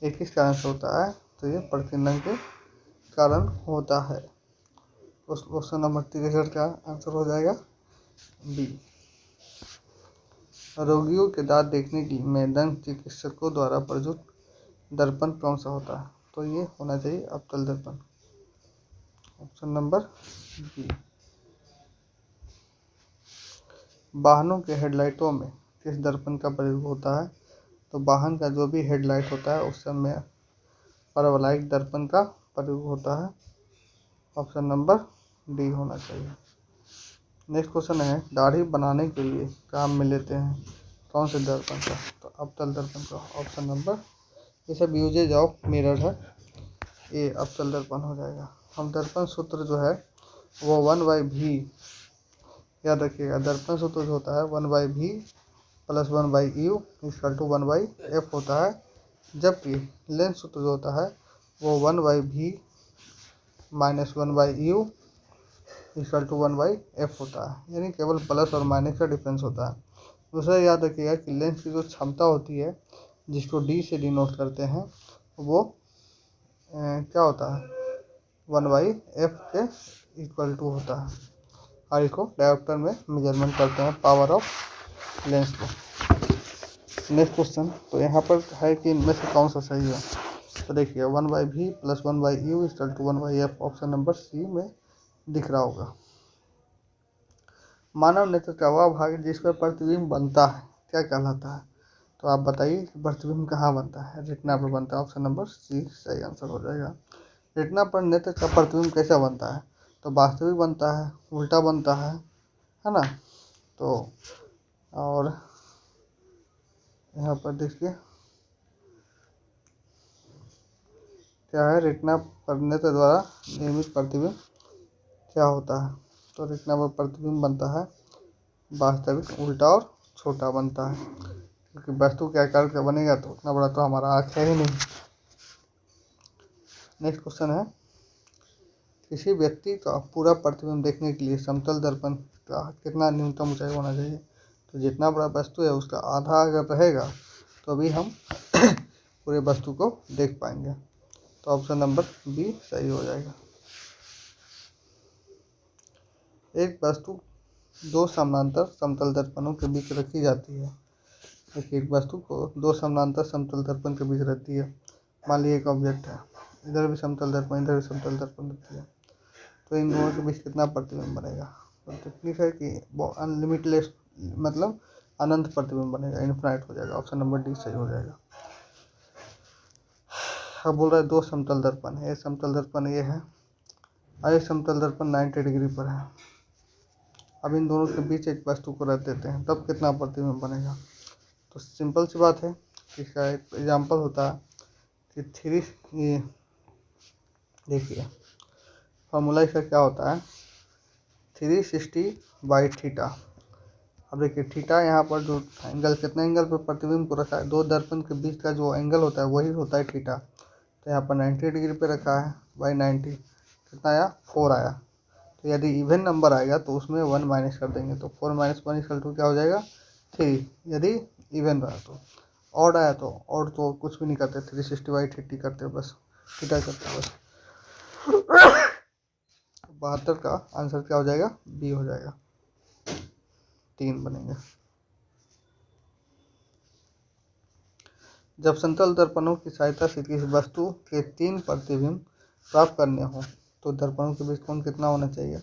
ये किस कारण से होता है? तो ये प्रतिनंग के कारण होता है। उस क्वेश्चन नंबर 63 का आंसर हो जाएगा बी। रोगियों के दांत देखने में दंत चिकित्सकों द्वारा प्रयुक्त दर्पण कौन सा होता है? तो ये होना चाहिए अवतल दर्पण। Option number B. वाहनों के हेडलाइटों में किस दर्पण का प्रयोग होता है? तो वाहन का जो भी हेडलाइट होता है उस सब में परवलयिक दर्पण का प्रयोग होता है। ऑप्शन नंबर डी होना चाहिए। नेक्स्ट क्वेश्चन है, दाढ़ी बनाने के लिए काम में लेते हैं कौन से दर्पण का? तो अवतल दर्पण का। ऑप्शन नंबर, ये सब यूजेज ऑफ मिरर है, ये अवतल दर्पण हो जाएगा। हम दर्पण सूत्र जो है वो 1/v, याद रखिएगा, दर्पण सूत्र जो होता है 1/v + 1/u = 1/f होता है, जबकि लेंस सूत्र जो होता है वो 1/v - 1/u = 1/f होता है, यानी केवल प्लस और माइनस का डिफरेंस होता है। दूसरा याद रखिएगा कि लेंस की जो क्षमता होती है जिसको d से डिनोट करते हैं वो क्या होता है? 1/f के इक्वल टू होता है, और इसको डायोप्टर में मेजरमेंट करते हैं पावर ऑफ लेंस को। नेक्स्ट क्वेश्चन, तो यहाँ पर है कि इनमें से कौन सा सही है। तो देखिए 1/v + 1/u = 1/f, option number सी में दिख रहा होगा। मानव नेत्र का वह भाग जिस पर प्रतिबिंब बनता है क्या कहलाता है। तो आप बताइए प्रतिबिंब कहाँ बनता है। रेटिना पर बनता है, ऑप्शन नंबर सी सही आंसर हो जाएगा। रेटिना पर नेत्र का प्रतिबिंब कैसा बनता है। तो वास्तविक बनता है, उल्टा बनता है ना। तो और यहाँ पर देखिए क्या है, रेटिना पर नेत्र द्वारा निर्मित प्रतिबिंब क्या होता है। तो रेटिना पर प्रतिबिंब बनता है वास्तविक, उल्टा और छोटा बनता है, क्योंकि वस्तु के आकार का बनेगा तो उतना बड़ा तो हमारा आँख है ही नहीं। नेक्स्ट क्वेश्चन है, किसी व्यक्ति का पूरा प्रतिबिंब देखने के लिए समतल दर्पण का कितना न्यूनतम ऊंचाई होना चाहिए। तो जितना बड़ा वस्तु है उसका आधा अगर रहेगा तो अभी हम पूरे वस्तु को देख पाएंगे। तो ऑप्शन नंबर बी सही हो जाएगा। एक वस्तु दो समानांतर समतल दर्पणों के बीच रखी जाती है। देखिए एक वस्तु को दो समानांतर समतल दर्पण के बीच रखती है। मान लीजिए एक ऑब्जेक्ट है, इधर भी समतल दर्पण, इधर भी समतल दर्पण रखती है, तो इन दोनों के बीच कितना प्रतिबिंब बनेगा। तो टेक्निक है कि वो अनलिमिटलेस, मतलब अनंत प्रतिबिंब बनेगा, इनफाइनाइट हो जाएगा। ऑप्शन नंबर डी सही हो जाएगा। अब बोल रहा है दो समतल दर्पण है, समतल दर्पण ये है और एक समतल दर्पण 90 डिग्री पर है। अब इन दोनों के बीच एक वस्तु को रख देते हैं, तब कितना प्रतिबिंब बनेगा। तो सिंपल सी बात है, इसका एक एग्जाम्पल होता है कि ये देखिए फॉर्मूला इसका क्या होता है, 360/थीटा। अब देखिए थीटा यहाँ पर जो एंगल, कितना एंगल पर प्रतिबिंब को रखा है, दो दर्पण के बीच का जो एंगल होता है वही होता है थीटा। तो यहाँ पर 90 डिग्री पे रखा है, बाई 90 कितना आया, 4 आया। तो यदि इवन नंबर आएगा तो उसमें 1 माइनस कर देंगे, तो 4 - 1 = क्या हो जाएगा 3। यदि इवन रहा तो ऑड आया तो ऑड तो कुछ भी नहीं करते, 360/30 करते बस, थीटा करते बस। 72 का आंसर क्या हो जाएगा, बी हो जाएगा, 3 बनेंगे। जब समतल दर्पणों की सहायता से किसी वस्तु के 3 प्रतिबिंब प्राप्त करने हो तो दर्पणों के बीच कोण कितना होना चाहिए।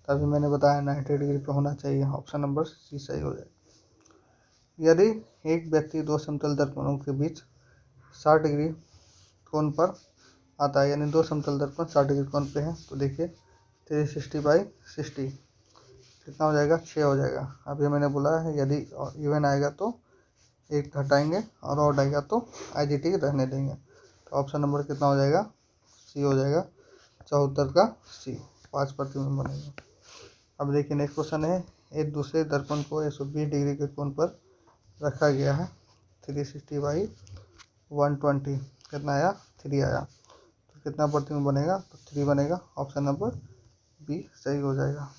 तभी मैंने बताया 90 डिग्री पे होना चाहिए। ऑप्शन नंबर सी सही हो जाएगा। यदि एक व्यक्ति दो समतल दर्पणों के बीच 60 डिग्री कोण पर आता है, यानी दो समतल दर्पण 60 डिग्री कोण पे है, तो देखिए 360/60 कितना हो जाएगा, 6 हो जाएगा। अभी मैंने बोला है यदि इवन आएगा तो एक घटाएंगे और ऑड आएगा तो IGT रहने देंगे। तो ऑप्शन नंबर कितना हो जाएगा, सी हो जाएगा, 74 का सी, 5 प्रतिबिंब बनेगा। अब देखिए नेक्स्ट क्वेश्चन है, एक दूसरे दर्पण को 120 डिग्री के कोण पर रखा गया है, 360/120 कितना आया, 3 आया। तो कितना प्रतिबिंब बनेगा, तो 3 बनेगा। ऑप्शन नंबर बी सही हो जाएगा।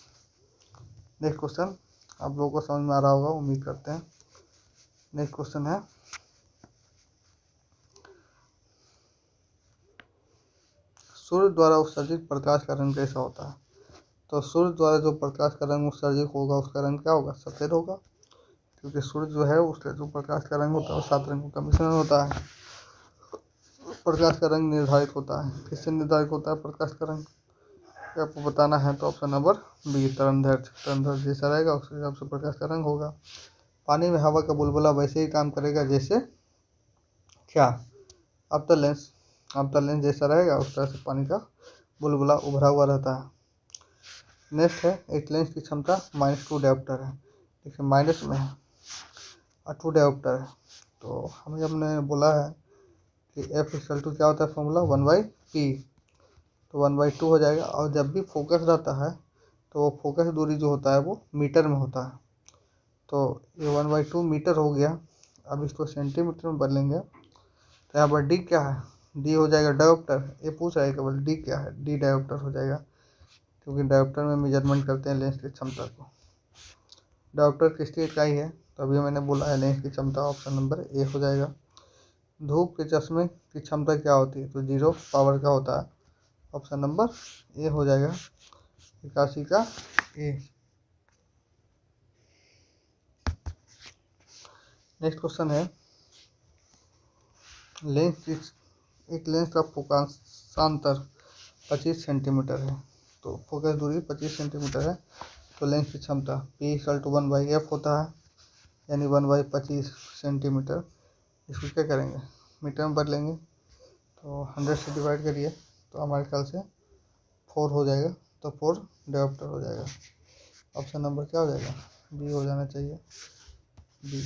नेक्स्ट क्वेश्चन आप लोगों को समझ में आ रहा होगा, उम्मीद करते हैं। नेक्स्ट क्वेश्चन है, सूर्य द्वारा उत्सर्जित प्रकाश का रंग कैसा होता है। तो सूर्य द्वारा जो प्रकाश का रंग उत्सर्जित होगा उसका रंग क्या होगा, सफेद होगा, क्योंकि सूर्य जो है उसका जो प्रकाश का रंग होता है वो 7 रंगों का मिश्रण होता है। प्रकाश का रंग निर्धारित होता है, किससे निर्धारित होता है प्रकाश का रंग, आपको बताना है। तो ऑप्शन नंबर बी, तरंगदैर्घ्य जैसा रहेगा उसके हिसाब से प्रकाश का रंग होगा। पानी में हवा का बुलबुला वैसे ही काम करेगा जैसे क्या, अवतल लेंस जैसा रहेगा उस तरह से पानी का बुलबुला उभरा हुआ रहता है। नेक्स्ट है, एक लेंस की क्षमता -2 डायोप्टर है। देखिए माइनस में है और 2 डायोप्टर है, तो हमने बोला है कि F = क्या होता है फॉर्मूला, 1/p, तो 1/2 हो जाएगा। और जब भी फोकस रहता है तो वो फोकस दूरी जो होता है वो मीटर में होता है, तो ये 1/2 मीटर हो गया। अब इसको सेंटीमीटर में बदलेंगे तो यहाँ पर डी क्या है, डी हो जाएगा डायोप्टर। ये पूछ रहा है केवल डी क्या है, डी डायोप्टर हो जाएगा, क्योंकि डायोप्टर में मेजरमेंट करते हैं लेंस की क्षमता को। डायोप्टर किसकी इकाई है, तो अभी मैंने बोला है लेंस की क्षमता, ऑप्शन नंबर ए हो जाएगा। धूप के चश्मे की क्षमता क्या होती है, तो 0 पावर का होता है। ऑप्शन नंबर ए हो जाएगा, 81 का ए। नेक्स्ट क्वेश्चन है, लेंस की एक लेंस का फोकांतर 25 सेंटीमीटर है, तो फोकस दूरी 25 सेंटीमीटर है, तो लेंस की क्षमता P=1/f होता है, यानी 1/25 सेंटीमीटर। इसको क्या करेंगे, मीटर में बदलेंगे, तो 100 से डिवाइड करिए तो हमारे ख्याल से 4 हो जाएगा, तो 4 डायोप्टर हो जाएगा। ऑप्शन नंबर क्या हो जाएगा, बी हो जाना चाहिए, बी।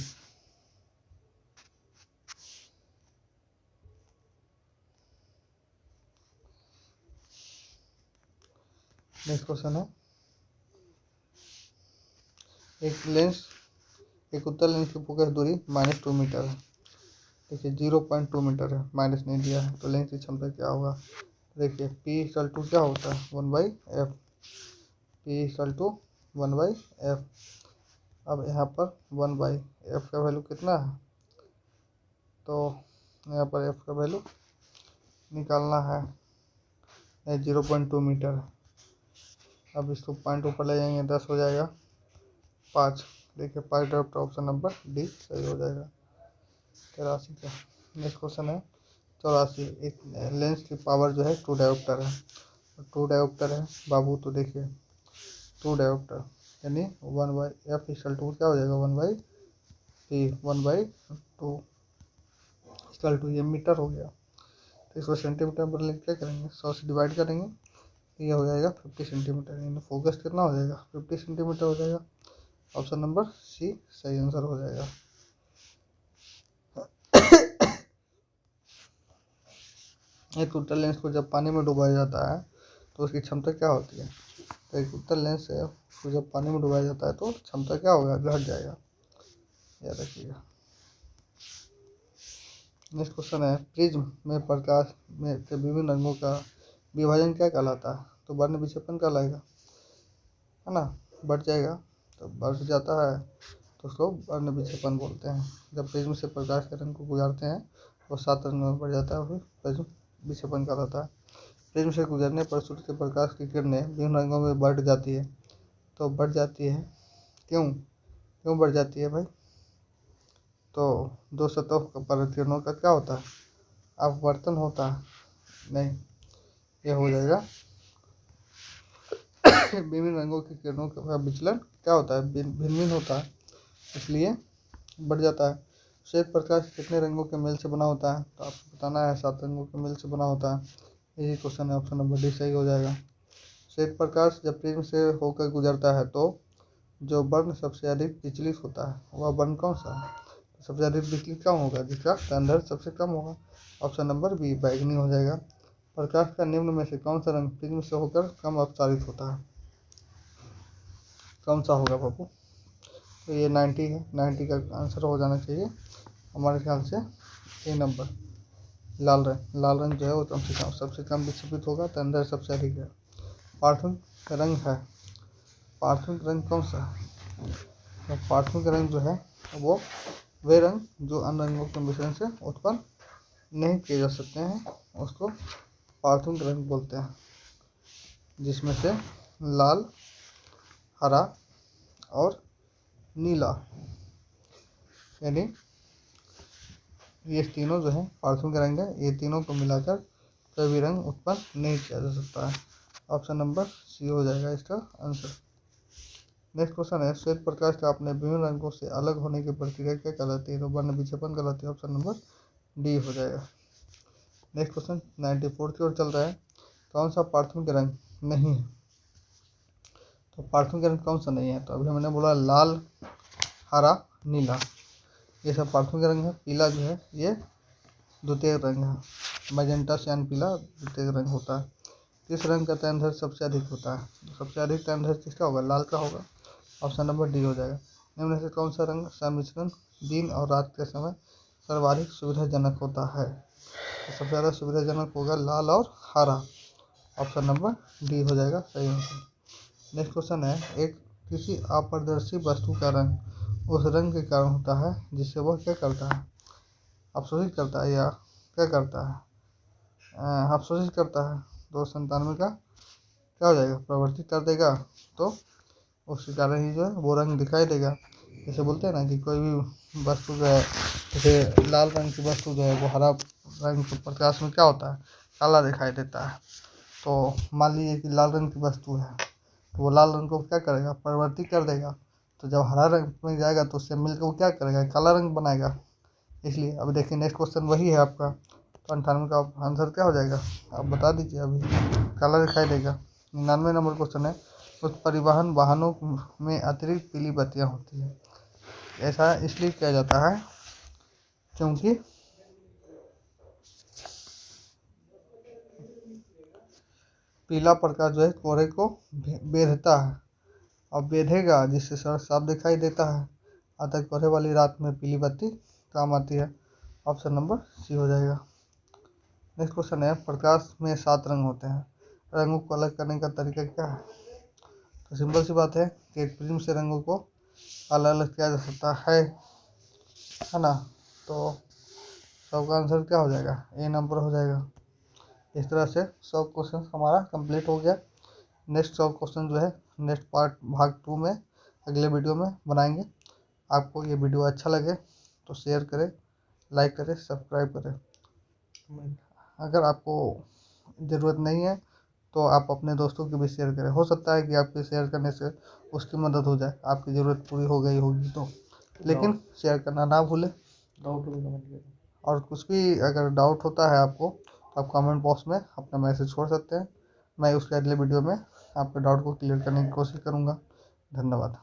नेक्स्ट क्वेश्चन है, एक उत्तल लेंस की फोकस दूरी -2 मीटर है। देखिए 0.2 मीटर है, माइनस नहीं दिया है, तो लेंस की क्षमता क्या होगा। देखिए P=2 क्या होता है, 1/f। P=1/f। अब यहाँ पर 1/f का वैल्यू कितना है, तो यहाँ पर f का वैल्यू निकालना है, 0.2 मीटर है। अब इसको पॉइंट ऊपर ले जाएंगे, 10 हो जाएगा, 5। देखिए 5 ड्रॉप, ऑप्शन नंबर डी सही हो जाएगा। 83 का नेक्स्ट क्वेश्चन है, 84। एक लेंस की पावर जो है 2 डायोप्टर है, 2 डायोप्टर है बाबू, तो देखिए 2 डायोप्टर यानी 1/f क्या हो जाएगा, 1/2 ये मीटर हो गया। तो इसको सेंटीमीटर पर लेके क्या करेंगे, 100 से डिवाइड करेंगे, तो ये हो जाएगा 50 सेंटीमीटर, यानी फोकस कितना हो जाएगा, 50 सेंटीमीटर हो जाएगा। ऑप्शन नंबर सी सही आंसर हो जाएगा। एक उत्तल लेंस को जब पानी में डुबाया जाता है तो उसकी क्षमता क्या होती है, तो एक उत्तल लेंस है उसको जब पानी में डुबाया जाता है तो क्षमता क्या होगा, घट जाएगा, याद रखिएगा। नेक्स्ट क्वेश्चन है, प्रिज्म में प्रकाश में के विभिन्न रंगों का विभाजन क्या कहलाता है, तो वर्ण विक्षेपण कहलाएगा, है ना। बढ़ जाएगा, तो बढ़ जाता है तो उसको वर्ण विक्षेपण बोलते हैं। जब प्रिज्म से प्रकाश के रंग को गुजारते हैं वो 7 रंग में बढ़ जाता है, फिर प्रिज्म विक्षेपण कहलाता है। प्रिज्म से गुजरने पर सूर्य के प्रकाश की किरणें विभिन्न रंगों में बढ़ जाती है, तो बढ़ जाती है, क्यों बढ़ जाती है भाई, तो 2 सतहों पर किरणों का क्या होता है, अपवर्तन होता है, नहीं, ये हो जाएगा विभिन्न रंगों की किरणों का विचलन क्या होता है, भिन्न भिन्न होता है, इसलिए बढ़ जाता है। श्वेत प्रकाश कितने रंगों के मेल से बना होता है, तो आपको बताना है 7 रंगों के मेल से बना होता है, यही क्वेश्चन है, ऑप्शन नंबर डी सही हो जाएगा। श्वेत प्रकाश जब प्रिज्म से होकर गुजरता है तो जो वर्ण सबसे अधिक विचलित होता है वह वर्ण कौन सा है, तो सबसे अधिक विचलित कौन होगा, जिसका संदर्भ सबसे कम होगा, ऑप्शन नंबर बी बैगनी हो जाएगा। प्रकाश का निम्न में से कौन सा रंग प्रिज्म से होकर कम अपसारित होता है, कौन सा होगा बाबू, तो ये 90 है, 90 का आंसर हो जाना चाहिए हमारे ख्याल से ए नंबर। लाल रंग जो है वो सबसे कम विक्षेपित होगा, तो अंदर सबसे अधिक है। पार्थक्य रंग है, पार्थक्य रंग कौन सा है, तो पार्थक्य रंग जो है वो वे रंग जो अन्य रंगों के मिश्रण से उत्पन्न नहीं किए जा सकते हैं, उसको पार्थक्य रंग बोलते हैं, जिसमें से लाल, हरा और नीला, यानी ये तीनों जो है पार्थक्य रंग है, ये तीनों को मिलाकर कोई भी रंग उत्पन्न नहीं किया जा सकता है, ऑप्शन नंबर सी हो जाएगा इसका आंसर। नेक्स्ट क्वेश्चन है, श्वेत प्रकाश का अपने विभिन्न रंगों से अलग होने की प्रक्रिया क्या कहलाती है, तो वर्ण विक्षेपण कहलाती है, ऑप्शन नंबर डी हो जाएगा। नेक्स्ट क्वेश्चन 94 की ओर चल रहा है, कौन सा पार्थक्य रंग नहीं है, तो पार्थक्य रंग कौन सा नहीं है, तो अभी मैंने बोला लाल, हरा, नीला, ये सब पार्थक्य रंग है। पीला जो है ये द्वितीय रंग है, मैजेंटा सियान पीला द्वितीय रंग होता है। किस रंग का तैनधर्य सबसे अधिक होता है, सबसे अधिक तैनधर्य किसका होगा, लाल का होगा, ऑप्शन नंबर डी हो जाएगा। निम्न से कौन सा रंग सम्मिश्रण दिन और रात के समय सर्वाधिक सुविधाजनक होता है, तो सबसे ज़्यादा सुविधाजनक होगा लाल और हरा, ऑप्शन नंबर डी हो जाएगा सही आंसर। नेक्स्ट क्वेश्चन है, एक किसी अपारदर्शी वस्तु का रंग उस रंग के कारण होता है जिससे वह क्या करता है, अवशोषित करता है या क्या करता है, अवशोषित करता है, 297 का क्या हो जाएगा, प्रवर्तित कर देगा, तो उसके कारण ही जो है वो रंग दिखाई देगा। जैसे बोलते हैं ना कि कोई भी वस्तु जो है, जैसे लाल रंग की वस्तु जो है वो हरा रंग के प्रकाश में क्या होता है, काला दिखाई देता है। तो मान लीजिए कि लाल रंग की वस्तु है, तो वो लाल रंग को क्या करेगा, परिवर्तित कर देगा। तो जब हरा रंग में जाएगा तो उससे मिलकर वो क्या करेगा, काला रंग बनाएगा। इसलिए अब देखिए नेक्स्ट क्वेश्चन वही है आपका, तो 98 का आंसर क्या हो जाएगा, आप बता दीजिए। अभी काला दिखाई देगा। 99 नंबर क्वेश्चन है, कुछ परिवहन वाहनों में अतिरिक्त पीली बत्तियां होती है। ऐसा इसलिए किया जाता है क्योंकि पीला प्रकाश जो है कोहरे को बेधता है और बेधेगा, जिससे सड़क साफ दिखाई देता है। अतः कोहरे वाली रात में पीली बत्ती काम आती है। ऑप्शन नंबर सी हो जाएगा। नेक्स्ट क्वेश्चन है, प्रकाश में 7 रंग होते हैं, रंगों को अलग करने का तरीका क्या है। तो सिंपल सी बात है कि एक प्रिज्म से रंगों को अलग अलग किया जा सकता है ना। तो सबका आंसर क्या हो जाएगा, ए नंबर हो जाएगा। इस तरह से 100 क्वेश्चन हमारा कंप्लीट हो गया। नेक्स्ट 100 क्वेश्चन जो है नेक्स्ट पार्ट भाग 2 में अगले वीडियो में बनाएंगे। आपको ये वीडियो अच्छा लगे तो शेयर करें, लाइक करें, सब्सक्राइब करें। अगर आपको ज़रूरत नहीं है तो आप अपने दोस्तों की भी शेयर करें। हो सकता है कि आपके शेयर करने से उसकी मदद हो जाए, आपकी ज़रूरत पूरी हो गई होगी तो। लेकिन शेयर करना ना भूलें। डाउट हो कमेंट, और कुछ भी अगर डाउट होता है आपको तो आप कमेंट बॉक्स में अपना मैसेज छोड़ सकते हैं। मैं उसके अगले वीडियो में आपके डाउट को क्लियर करने की कोशिश करूँगा। धन्यवाद।